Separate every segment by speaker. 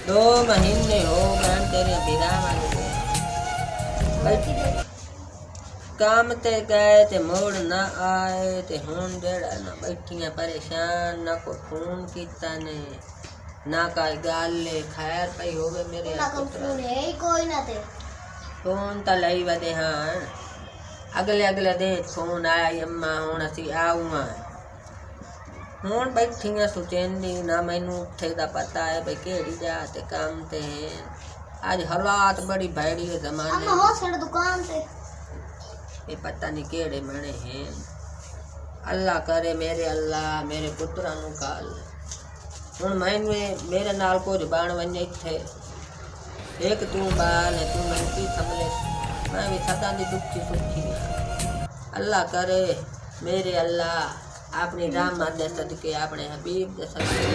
Speaker 1: 2 महीने हो गए तेरे बिरामा काम ते गए ते मोड़ ना आए ते हुन जेड़ा ना बैठियां परेशान ना को फोन कीता ने ना काई गल खैर पई होवे मेरे
Speaker 2: फोन है ही कोई ना ते
Speaker 1: फोन ता लई वदे हां अगले दिन फोन आया अम्मा हुन असी आऊंगा हुन बैठियां सुचेंदी ना मैनू उठे दा पता है भाई केड़ी जा ते काम ते हैं आज हालात बड़ी भैड़ी है जमाने
Speaker 2: अम्मा हो सड़ दुकान ते
Speaker 1: ये पता नहीं केड़े मने हैं अल्लाह करे मेरे पुत्रा नु काल हुन मैनू मेरे नाल कुछ बन वने इत्थे एक तू बाल है तू मैं की संभले मैं भी सदा दी दुखी सुखी अल्लाह करे मेरे अल्लाह अपनी रहमत दे सदके अपने हबीब दे सदके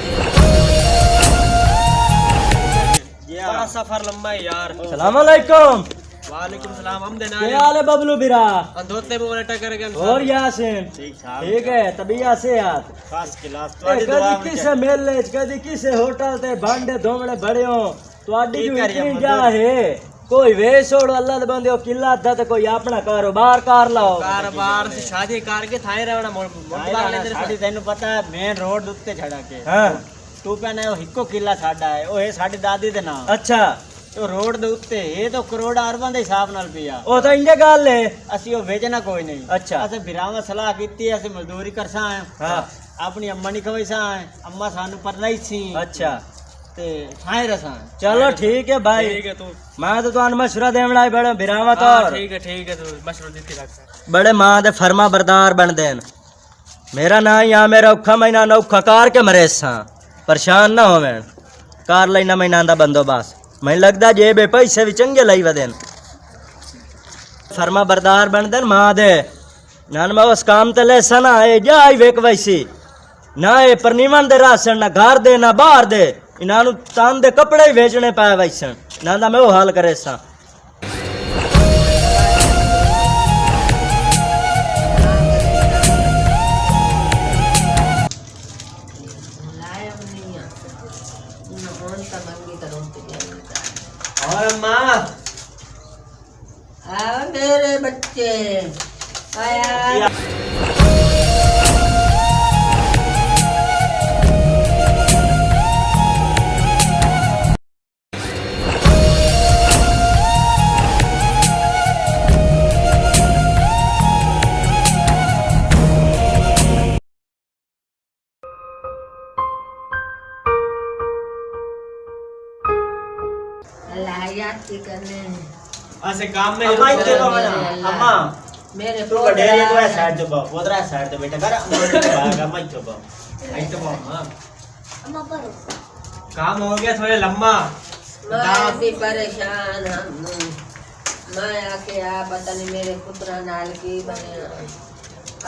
Speaker 3: बड़ा सफर लंबा है यार।
Speaker 4: सलाम अलैकुम।
Speaker 3: वालेकुम सलाम। हम देना
Speaker 4: क्या हाल है बबलू बिरा?
Speaker 3: अंधोते में बोले टक्कर के
Speaker 4: और यासीन ठीक है तबियत से यार
Speaker 3: फर्स्ट क्लास
Speaker 4: कदी किसे मेले कदी किसे होटल ते भांडे धोमड़े बड़े हो ਤੁਹਾਡੀ ਵੀ ਇਤਨੀ ਜਾ ਹੈ कोई वे छोड़ो अल्लाह दे बंदे किला दा ते कोई अपना कारोबार कर लाओ
Speaker 3: कारोबार से शादी करके थाए रहना मोटबाग ले साडी तैनू पता है मेन रोड उत्ते छड़ा के
Speaker 4: हां
Speaker 3: तू कहना ओ हिक्को किला साडा है ओ है साडी दादी दे नाम
Speaker 4: अच्छा
Speaker 3: तो रोड दे उत्ते ये तो करोड़ अरबां दे हिसाब नाल पिया
Speaker 4: ओ तो इंजे गल है
Speaker 3: असि ओ वेचना कोई नहीं
Speaker 4: अच्छा
Speaker 3: असे बिरावा सलाह कीती असे मजदूरी करसा है
Speaker 4: हां
Speaker 3: अपनी अम्मा नी खवैसा है अम्मा सानू पता ही सी
Speaker 4: अच्छा
Speaker 3: ते थाए रसा
Speaker 4: चलो ठीक है भाई
Speaker 3: ठीक है तू
Speaker 4: मैं तो तुहानू मशवरा देवण आई बड़े बिरावा तो
Speaker 3: ठीक है तू मशवरा देती रख
Speaker 4: बड़े मां दे फरमा बरदार बन देन मेरा ना यहाँ मेरा औखा महीना नौखा कार के मरे सा परेशान ना होवें कार लेना महीना दा बंदोबस्त मैं लगदा जे बे पैसे भी चंगे लाई वदेन फरमा बरदार बन देन मां दे नान मैं उस काम ते ले सना ए जाई वेक वैसी ना ए परनीवन दे राशन ना घर दे ना बाहर दे इन्हां तान दे कपड़े ही बेचने पाए वैसन ना दा मैं वो हाल करे सा
Speaker 3: और अम्मा
Speaker 1: मेरे बच्चे आया करने
Speaker 3: ऐसे काम में अम्मा इतने को अम्मा
Speaker 1: मेरे
Speaker 3: तू गडेरी तो है साइड जो बा उधर है साइड तो बेटा कर अम्मा इतो बा आई तो हां
Speaker 2: अम्मा पर
Speaker 3: काम हो गया थोड़े लम्बा
Speaker 1: मैं भी परेशान हम मैं आके आ पता नहीं मेरे पुत्रा नाल की बने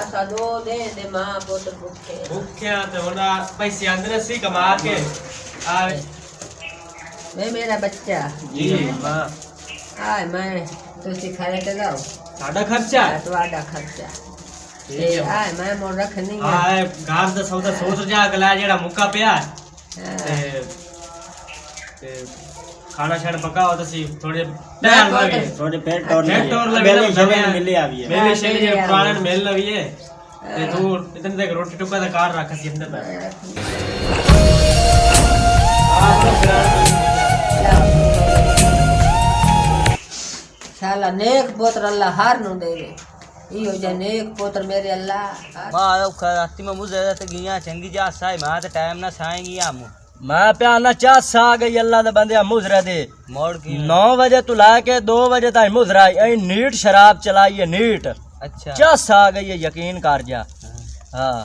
Speaker 1: असा दो दे मां पुत्र भूखे
Speaker 3: तो होना पैसे अंदर से कमा के आ
Speaker 1: मैं मेरा बच्चा
Speaker 3: जी मां
Speaker 1: आए मैं तुसी खरे ते जाओ
Speaker 3: साडा खर्चा
Speaker 1: ਤੁਹਾਡਾ ਖਰਚਾ ਤੇ ਆਏ ਮੈਂ ਮੋੜ ਰੱਖਣੀ ਆ
Speaker 3: आए घास दा सौदा सोच जा गला जेड़ा मुक्का पिया ते खाना छड़ पकाओ तसी थोड़े टाइम लगे
Speaker 4: थोड़े पेट टोर
Speaker 3: मेले
Speaker 4: शमे मिली आवी है
Speaker 3: मेले शे जे पुराने मेल लवी है ते तू इतने तक रोटी टुक्का दा कार रख सी अंदर
Speaker 1: साला नेक पुत्र अल्लाह हर नु देवे इहो जे नेक पुत्र मेरे अल्लाह
Speaker 5: मां औखा राती में मुझे ते गिया चंगी जा साई मां ते टाइम ना साएंगी आ मु
Speaker 4: मैं प्याना चास आ गई अल्लाह दे बंदे मुजरा दे
Speaker 5: मोड़ की
Speaker 4: 9 बजे तू ला के 2 बजे तक मुजरा आई नीट शराब चलाई है नीट
Speaker 5: अच्छा
Speaker 4: चास आ गई है यकीन कर जा हां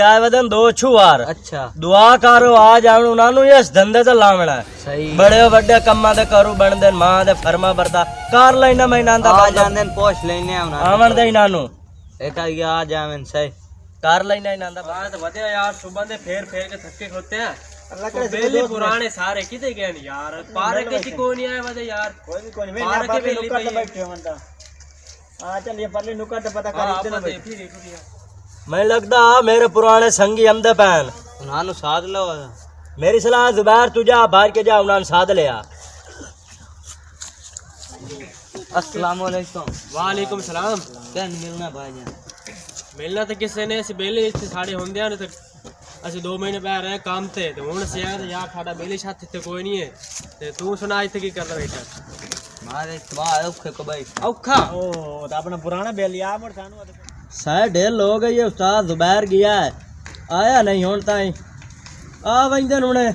Speaker 4: आए वदन 2 छुआर
Speaker 5: अच्छा
Speaker 4: दुआ करो आ जावण उनानु इस धंधे ते लावना
Speaker 5: सही
Speaker 4: बड़े बड़े कम्मा दे करू बन दे मां दे फरमा बरदा कार लेना महीना दा
Speaker 5: आ जांदन पोछ लेने आवना
Speaker 4: आवन दे इनानु
Speaker 5: एक आ जावन सही
Speaker 4: कार लेना इना दा
Speaker 3: बात वदे यार सुबह दे फेर के थके होते हैं अल्लाह के बेली पुराने सारे किते गए यार पार के कोई नहीं आया वदे यार कोई नहीं पार के बेली पे बैठे मंदा आ चलिए परले नुक्कड़ ते पता कर इतने फिर
Speaker 4: मैं लगदा मेरे पुराने संगी हमदे पैन
Speaker 5: उन्हां नु साथ लो
Speaker 4: मेरी सलाह जुबैर तू जा बाहर के जा उन्हें साध ले आ।
Speaker 5: अस्सलाम वालेकुम।
Speaker 3: वालेकुम सलाम।
Speaker 5: क्या मिलना भाईजान?
Speaker 3: मिलना तो किसी ने इस बेले इतने साढ़े होंगे ने तो असं 2 महीने पै रहे काम ते तो हुण से आया यार साडा बेले साथ इतने कोई नहीं है ते तू सुना इतने की करदा बैठा?
Speaker 5: मारे तबाह औखे को भाई
Speaker 3: औखा
Speaker 4: ओ तो अपना पुराना बेल यार मोर सानू सारे ढेर लोग है ये उस्ताद जुबैर गया है आया नहीं हुण ताई आ वंदन हुणे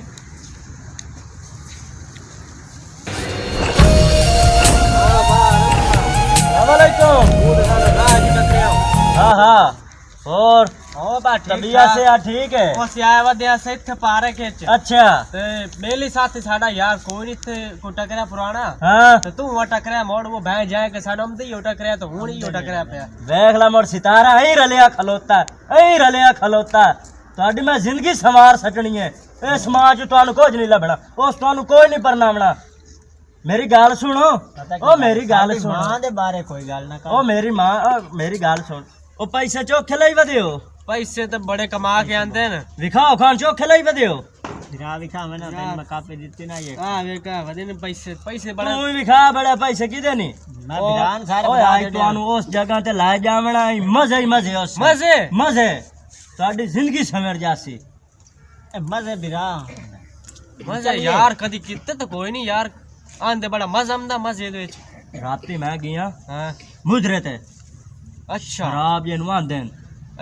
Speaker 4: हाँ हाँ और तबीयत से यार ठीक है।
Speaker 3: ਉਹ ਸਿਆਇਆ ਵਧਿਆ ਸੇ ਇੱਥੇ ਪਾਰਕ ਵਿੱਚ
Speaker 4: अच्छा
Speaker 3: ਤੇ ਮੇਲੀ ਸਾਥੀ ਸਾਡਾ ਯਾਰ ਕੋਈ ਨਹੀਂ ਇੱਥੇ ਕੋ ਟਕਰਿਆ ਪੁਰਾਣਾ
Speaker 4: हाँ
Speaker 3: ਤੇ ਤੂੰ ਵਾ ਟਕਰਿਆ ਮੋੜ ਉਹ ਬਹਿ ਜਾਏ ਕਿ ਸਾਡਾ ਹੁੰਦੀ ਹੀ ਟਕਰਿਆ ਤਾਂ ਹੁਣ ਹੀ ਟਕਰਿਆ ਪਿਆ।
Speaker 4: देख ला मोर सितारा ऐ रलिया खलोता ऐ रलिया खलोता ਤੁਹਾਡੀ मैं जिंदगी संवार सकनी है इस समाज ਤੁਹਾਨੂੰ ਕੁਝ ਨਹੀਂ ਲੱਭਣਾ ਉਸ ਤੁਹਾਨੂੰ ਕੋਈ ਨਹੀਂ ਪਰਨਾਵਣਾ। मेरी गाल सुनो ओ मेरी गाल सुन मां दे बारे कोई गाल ना कर ओ मेरी मां मेरी गाल सुन ओ पैसे चोखे लाई वदियो
Speaker 3: पैसे तो बड़े कमा के आंदे न
Speaker 4: विखाओ खान चोखे लाई वदियो
Speaker 3: दिखा विखा मैं ना तेन कापे दित्ती ना ये हां वे का वदे ने पैसे पैसे बड़े
Speaker 4: तू विखा बड़े पैसे किदे नहीं मैं विधान सारे बता दे ਤੁਹਾਨੂੰ ਉਸ ਜਗ੍ਹਾ ਤੇ ਲੈ ਜਾਵਣਾ ਮਜ਼ੇ ਹੀ ਮਜ਼ੇ ਉਸ
Speaker 3: मजे
Speaker 4: ਮਜ਼ੇ ਤੁਹਾਡੀ ਜ਼ਿੰਦਗੀ ਸਮਰ ਜਾਸੀ ਮਜ਼ੇ ਬਿਰਾ
Speaker 3: मजे यार कदी किते तो कोई नहीं यार आंदे बड़ा मजा आंदा मजे दे विच।
Speaker 4: ਰਾਤੀ ਮੈਂ ਗਿਆ
Speaker 3: हां
Speaker 4: ਮੁਜਰੇ ਤੇ
Speaker 3: अच्छा
Speaker 4: ਸ਼ਰਾਬ ਇਹਨੂੰ ਆਂਦੇ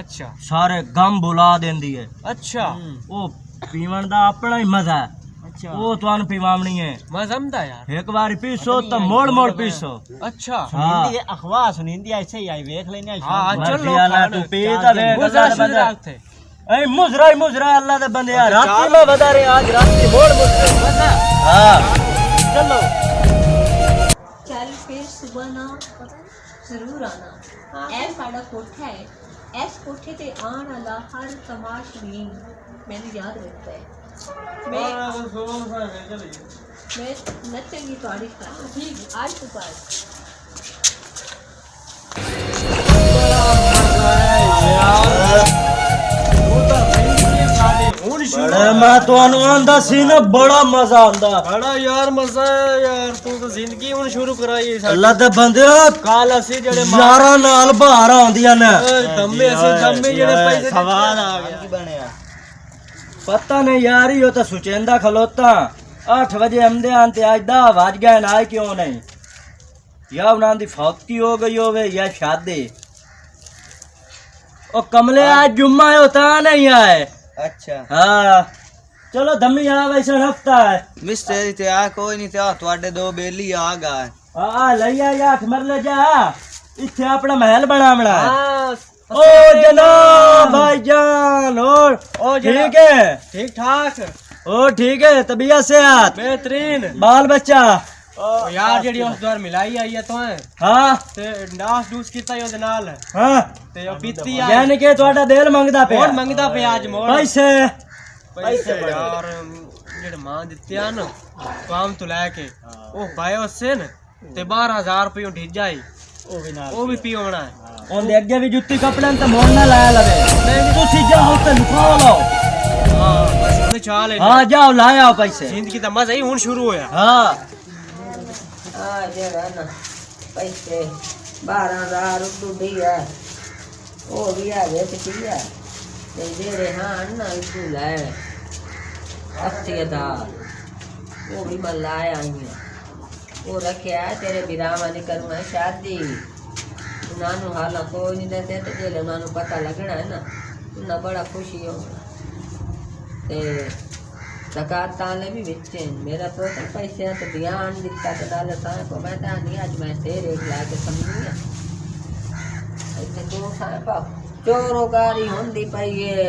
Speaker 3: अच्छा
Speaker 4: ਸਾਰੇ ਗਮ ਬੁਲਾ ਦਿੰਦੀ ਹੈ
Speaker 3: अच्छा
Speaker 4: ਉਹ ਪੀਵਣ ਦਾ ਆਪਣਾ ਹੀ ਮਜ਼ਾ ਹੈ
Speaker 3: अच्छा
Speaker 4: ਉਹ ਤੁਹਾਨੂੰ ਪੀਵਾਉਣੀ ਹੈ
Speaker 3: मजा आंदा यार
Speaker 4: ਇੱਕ ਵਾਰ ਪੀਸੋ ਤਾਂ ਮੋੜ ਮੋੜ ਪੀਸੋ
Speaker 3: अच्छा
Speaker 4: ਹਾਂ
Speaker 5: अखवा सुनिंदी ऐसे ही आई देख लेने
Speaker 3: हां चलो
Speaker 4: ਮਰਜ਼ੀ ਤੂੰ ਪੀ ਤਾਂ ਵੇਖ
Speaker 3: मजा
Speaker 4: ਅੱਲਾ ਦੇ
Speaker 3: सुधरा
Speaker 4: ਬੰਦੇ
Speaker 3: थे
Speaker 4: ਐ ਮੁਜ਼ਰਾ ਅੱਲਾ ਦੇ ਬੰਦੇ ਆ ਰਾਤੀ ਮੈਂ ਵਧਾ ਰਿਹਾ ਅੱਜ ਰਾਤੀ ਮੋੜ ਮੁਜ਼ਰਾ ਹਾਂ ਚਲੋ
Speaker 6: ਚੱਲ ਫਿਰ ਸੁਬਹ ਨਾ ਜ਼ਰੂਰ ਆਣਾ ਇਹ ਸਾਡਾ ਕੋਠਾ ਹੈ ਇਸ ਕੋਠੇ ਤੇ ਆਉਣ ਵਾਲਾ ਹਰ ਤਮਾਸ਼ਬੀਨ ਮੈਨੂੰ ਯਾਦ ਰੱਖਦਾ ਹੈ ਮੈਂ ਨੱਚੇਗੀ ਤੁਹਾਡੀ ਸਾਥ ਠੀਕ ਅੱਜ ਤੋਂ ਬਾਅਦ
Speaker 4: ਬੜਾ ਮੈਂ ਤੁਹਾਨੂੰ ਆਂਦਾ ਸੀ ਨਾ ਬੜਾ ਮਜ਼ਾ ਆਂਦਾ
Speaker 3: बड़ा यार मजा है यार तू तो जिंदगी हुन शुरू कराई है
Speaker 4: ਅੱਲਾ ਦੇ ਬੰਦਿਓ
Speaker 3: काल ਅਸੀਂ ਜਿਹੜੇ
Speaker 4: ਯਾਰਾਂ ਨਾਲ ਬਾਹਰ ਆਉਂਦੀਆਂ ਨੇ
Speaker 3: ਦੰਮੇ ਅਸੀਂ ਦੰਮੇ ਜਿਹੜੇ ਪੈਸੇ
Speaker 5: सवाल आ गया की बनया
Speaker 4: ਪਤਾ ਨਹੀਂ ਯਾਰ ਇਹ ਤਾਂ ਸੁਚੇਂਦਾ ਖਲੋਤਾ 8 ਵਜੇ ਆਂਦੇ ਆਂ ਤੇ ਅੱਜ 10 ਵੱਜ ਗਏ ਨਾ ਕਿਉਂ ਨਹੀਂ ਜਾਂ ਉਹਨਾਂ ਦੀ ਫੌਤੀ ਹੋ ਗਈ ਹੋਵੇ ਜਾਂ ਸ਼ਾਦੀ ਉਹ ਕਮਲੇ ਅੱਜ ਜੁਮਾ ਹੈ ਉਹ ਤਾਂ ਨਹੀਂ ਆਏ
Speaker 5: अच्छा
Speaker 4: हाँ चलो धम्मी आ वैसे हफ्ता है
Speaker 5: मिस्टर ते आ कोई नहीं ते ਤੁਹਾਡੇ ਦੋ ਬੇਲੀ ਆ ਗਏ
Speaker 4: आ लैया या मरले जा इथे अपना महल बनावना है
Speaker 3: हां
Speaker 4: ओ जनाब भाईजान और
Speaker 3: ओ
Speaker 4: ठीक है
Speaker 3: ठीक ठाक
Speaker 4: ओ ठीक है तबीयत सेहत
Speaker 3: बेहतरीन
Speaker 4: बाल बच्चा
Speaker 3: ओ यार ਜਿਹੜੀ ਉਸ ਦੌਰ ਮਿਲਾਈ ਆਈ ਹੈ ਤੂੰ
Speaker 4: हाँ
Speaker 3: ਤੇ ਨਾਸ ਡੂਸ ਕੀਤਾ ਹੀ ਉਹਦੇ ਨਾਲ
Speaker 4: हाँ
Speaker 3: ਤੇ ਉਹ ਪੀਤੀ ਆ
Speaker 4: यानी कि ਤੁਹਾਡਾ ਦਿਲ ਮੰਗਦਾ ਪਿਆ
Speaker 3: ਹੋਰ ਮੰਗਦਾ ਪਿਆ ਅੱਜ ਮੋੜ
Speaker 4: ਪੈਸੇ
Speaker 3: ਪੈਸੇ ਯਾਰ ਜਿਹੜੇ ਮਾਂ ਦਿੱਤੇ ਆ ਨਾ ਕੰਮ ਤੋਂ ਲੈ ਕੇ ਉਹ ਪਾਏ ਉਸੇ ਨੇ ਤੇ 12000 ਰੁਪਏ ਢੀਜਾ ਹੀ ਉਹ ਵੀ ਪੀਉਣਾ ਹੈ
Speaker 4: ਉਹਦੇ ਅੱਗੇ ਵੀ ਜੁੱਤੀ ਕੱਪੜਿਆਂ ਤੇ ਮੋੜ ਨਾ ਲਾਇਆ ਲਵੇ ਨਹੀਂ ਤੁਸੀਂ ਜਾਓ ਤੇ ਲਿਖਾ ਲਓ
Speaker 3: ਹਾਂ ਬਸ ਉਹਨੇ ਚਾਹ ਲੈ
Speaker 4: हाँ जाओ लाया पैसे
Speaker 3: ਜ਼ਿੰਦਗੀ ਦਾ ਮਜ਼ਾ ਹੀ ਹੁਣ ਸ਼ੁਰੂ ਹੋਇਆ
Speaker 4: हाँ
Speaker 1: ਆ ਜਿਹੜਾ ਨਾ ਪੈਸੇ 12000 ਉੱਡੀ ਆ ਉਹ ਵੀ ਆ ਵੇਚ ਕੀ ਆ ਤੇ ਜਿਹੜੇ ਹਨ ਨਾ ਇਦੂ ਲੈ 80000 ਉਹ ਵੀ ਮੈਂ ਲਾਇਆ ਆਈ ਉਹ ਰੱਖਿਆ ਤੇਰੇ ਵਿਰਾਮਾਂ ਦੀ ਕਰੂੰਗਾ ਸ਼ਾਦੀ ਉਹਨਾਂ ਨੂੰ ਹਾਲਾਂ ਕੋਈ ਨਹੀਂ ਦਿੰਦੇ ਤੇ ਜੇ ਉਹਨਾਂ ਨੂੰ ਪਤਾ ਲੱਗਣਾ ਹੈ ਨਾ ਉਹਨਾਂ ਬੜਾ ਖੁਸ਼ੀ ਹੋਣਾ ਤੇ ज़कात ताले भी बेचे मेरा तो पैसे तो ध्यान दिता तो डाले सारे को मैं तो नहीं आज मैं शेर एक ला के समझी ऐसे दो सारे पाप चोरोकारी होंदी पई है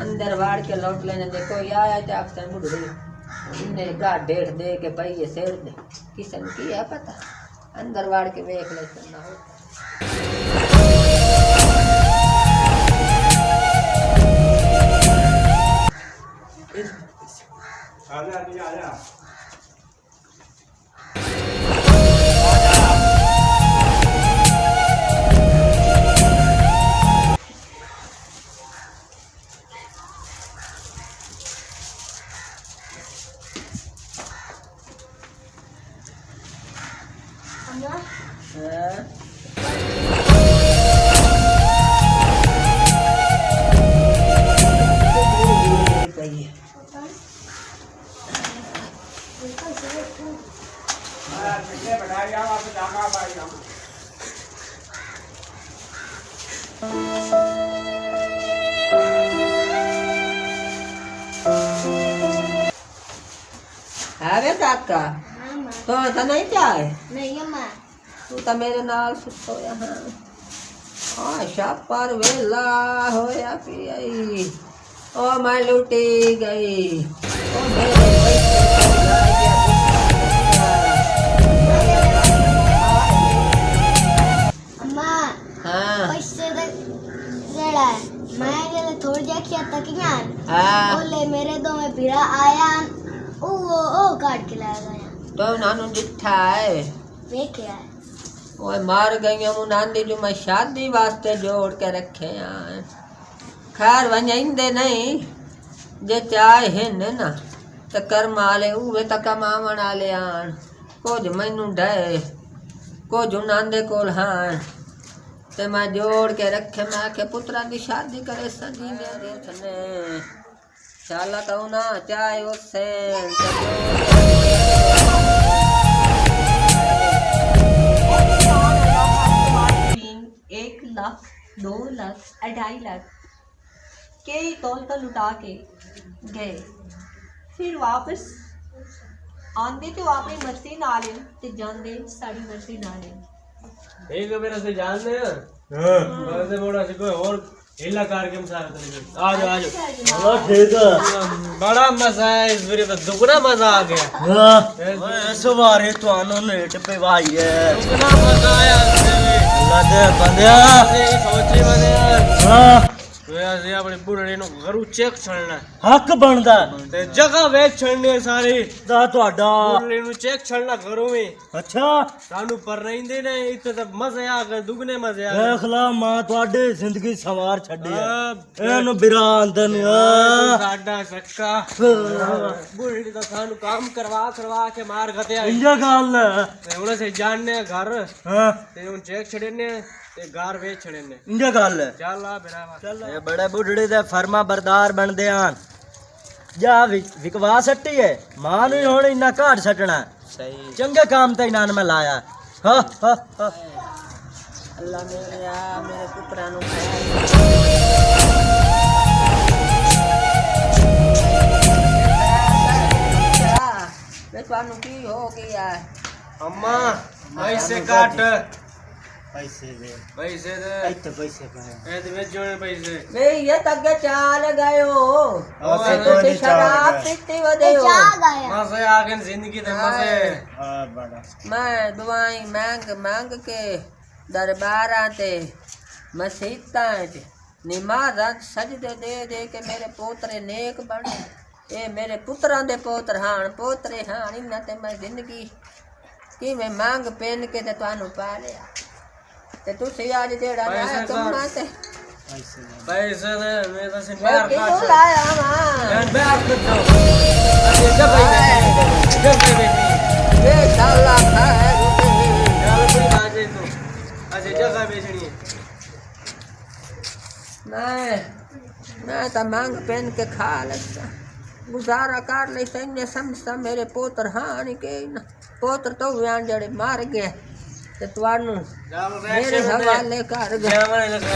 Speaker 1: अंदर वाड़ के लौट लेने देखो या जाक से मुड़ गई इन्हें गा डेढ़ दे के पई है शेर दे किसन की है पता अंदर वाड़ के देख ले ना हो है वे काका
Speaker 2: हाँ माँ
Speaker 1: तो तो नहीं चाहे
Speaker 2: नहीं अम्मा
Speaker 1: तू तो मेरे नाल सुतो यहाँ आशा पर वेला होया पियाई ओ मैं लुटी गई ओ मेरे पैसे तो जा गया
Speaker 2: अम्मा
Speaker 1: हाँ
Speaker 2: पैसे तो जड़ा मैं ये थोड़ी जाके आता कि यार
Speaker 1: हाँ
Speaker 2: बोले मेरे दो में फिरा आया ओ काट के लाया गया
Speaker 1: तो नानू जिठा है
Speaker 2: देख क्या है
Speaker 1: ओए मार गई हूँ नानी जो मैं शादी वास्ते जोड़ के रखे हैं खैर वंदे नहीं जे चाहे हिन ना तो कर्म आले उवे तो कमावन आले आन कुछ मैनू डे कुछ उन्हांदे कोल हान ते मैं जोड़ के रखे मैं आखे पुत्रा दी शादी करे सजी मेरे सने शाला तो ना चाहे उससे
Speaker 6: एक लाख 2 लाख 2.5 लाख के तौल का लुटा के गए फिर वापस आंदे तो अपनी मर्जी नाल ते जांदे साड़ी मर्जी नाल
Speaker 3: ठीक है मेरा से जान दे मेरे से मोड़ा से कोई और हिला कार के मसाला तो आ जाओ
Speaker 4: हाँ ठीक है
Speaker 3: बड़ा मजा है इस बारी तो दुगना मजा आ गया
Speaker 4: हाँ सवारे तो आनो नेट पे भाई है
Speaker 3: दुगना मजा आया
Speaker 4: लदे बंदिया
Speaker 3: सोची मैंने
Speaker 4: हाँ
Speaker 3: तो यार ये अपने बुढ़े नु घरू चेक छड़ना
Speaker 4: हक बनदा
Speaker 3: ते जगह वेच छड़नी है सारी
Speaker 4: दा ਤੁਹਾਡਾ
Speaker 3: बुढ़े नु चेक छड़ना घरों में
Speaker 4: अच्छा
Speaker 3: सानू पर नहीं दे ने इतने तो मजे आ गए दुगने मजे आ गए
Speaker 4: देख ला मां ਤੁਹਾਡੀ ਜ਼ਿੰਦਗੀ ਸਵਾਰ ਛੱਡੀ ਹੈ
Speaker 3: आ,
Speaker 4: ਇਹਨੂੰ ਬਿਰਾਂਦਨ
Speaker 3: साडा सक्का बुढ़ी तो सानू काम करवा के मार गते आई
Speaker 4: ਇੰਜਾ ਗੱਲ ਹੈ
Speaker 3: ते उन्हें से जानने घर
Speaker 4: ਹਾਂ
Speaker 3: ते उन चेक छड़ने ते घर वेच छड़ने
Speaker 4: ਇੰਜਾ ਗੱਲ ਹੈ
Speaker 3: चल आ बिरावा चल
Speaker 4: ਇਹ ਬੜੇ ਬੁੱਢੜੇ ਦੇ ਫਰਮਾ ਬਰਦਾਰ ਬਣਦੇ ਹਨ ਜਾ ਵਿਕਵਾ ਸੱਟੀ ਹੈ ਮਾਂ ਨੂੰ ਹੁਣ ਇੰਨਾ ਘਾਟ ਛੱਡਣਾ
Speaker 5: सही
Speaker 4: ਚੰਗੇ ਕੰਮ ਤੇ ਇਹਨਾਂ ਨੇ ਮੈਂ ਲਾਇਆ ਹਾਂ ਹਾਂ ਹਾਂ
Speaker 1: अल्लाह मेरे पुत्रा नु खाया वे ਤੁਹਾਨੂੰ ਕੀ ਹੋ ਗਿਆ
Speaker 3: अम्मा पैसे काट
Speaker 4: ਪੈਸੇ ਦੇ
Speaker 3: पैसे दे
Speaker 4: ਇੱਥੇ ਪੈਸੇ ਪਾਇਆ
Speaker 3: ए ते वेच जोड़े पैसे
Speaker 1: वे ये तक चाल गयो
Speaker 4: ओसे
Speaker 1: तो
Speaker 4: कोई
Speaker 1: शराब पीती वदे हो
Speaker 2: जाग आया
Speaker 3: मजे आ गए जिंदगी ते मजे
Speaker 4: ਹਾਂ ਬੜਾ
Speaker 1: मैं दुआई मांग के दरबारां ते मसीतां च नमाज़ां सजदे दे के मेरे पोतरे नेक बन ये मेरे पुत्रां दे पोतर हान पोतरे हान इन्हां ते मैं जिंदगी किवें मांग पेन के ते तुहानू पा लिया ते तुसीं अज जेड़ा लाया तुमां ते
Speaker 3: पैसे दे मैं तो से
Speaker 1: मैं
Speaker 3: प्यार
Speaker 1: किथों
Speaker 3: काट
Speaker 1: लाया वां
Speaker 3: मैं प्यार कर दो अरे जब पैसे
Speaker 1: वे साला खैर
Speaker 3: चल कोई बात नहीं तू अच्छा जगह बेचनी है
Speaker 1: मैं तो मांग पहन के खा लेता गुजारा कर लेता इन्हें समझता मेरे पोतर हाँ नहीं के ना पोतर तो व्यान जड़े मार गए ते तुहानू
Speaker 3: चल
Speaker 1: मेरे हवाले कर गए
Speaker 3: क्या मैंने लगा